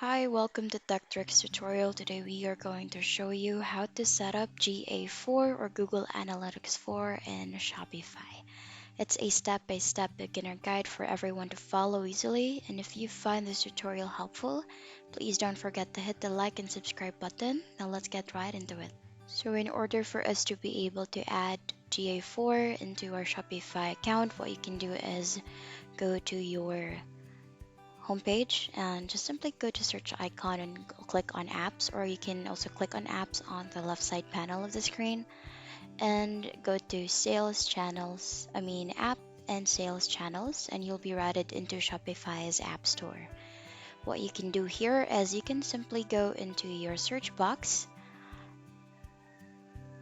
Hi, welcome to Tech Tricks tutorial. Today we are going to show you how to set up GA4 or Google Analytics 4 in Shopify. It's a step-by-step beginner guide for everyone to follow easily, and if you find this tutorial helpful, please don't forget to hit the like and subscribe button. Now let's get right into it. So in order for us to be able to add GA4 into our Shopify account, what you can do is go to your homepage and just simply go to search icon and click on apps, or you can also click on apps on the left side panel of the screen and go to app and sales channels, and you'll be routed into Shopify's app store. What you can do here is you can simply go into your search box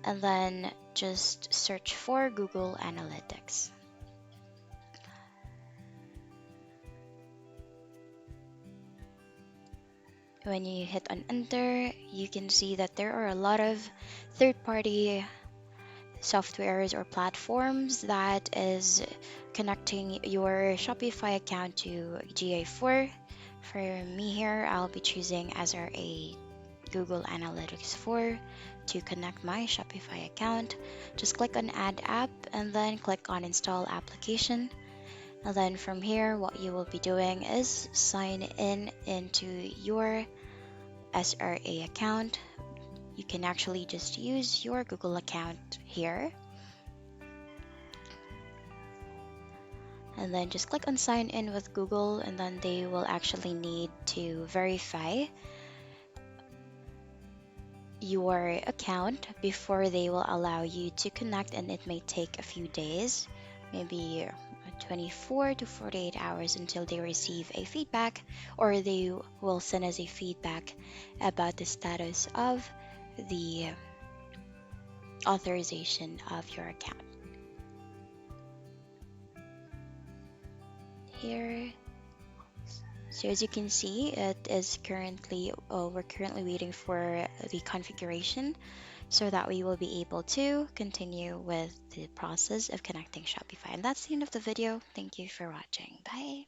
and then just search for Google Analytics. When you hit on enter, you can see that there are a lot of third-party softwares or platforms that is connecting your Shopify account to GA4. For me here, I'll be choosing as a Google Analytics 4 to connect my Shopify account. Just click on Add App and then click on Install Application. And then from here, what you will be doing is sign in into your SRA account. You can actually just use your Google account here. And then just click on sign in with Google, and then they will actually need to verify your account before they will allow you to connect, and it may take a few days, maybe 24 to 48 hours until they receive a feedback, or they will send us a feedback about the status of the authorization of your account. Here, so as you can see, we're currently waiting for the configuration so that we will be able to continue with the process of connecting Shopify. And that's the end of the video. Thank you for watching. Bye.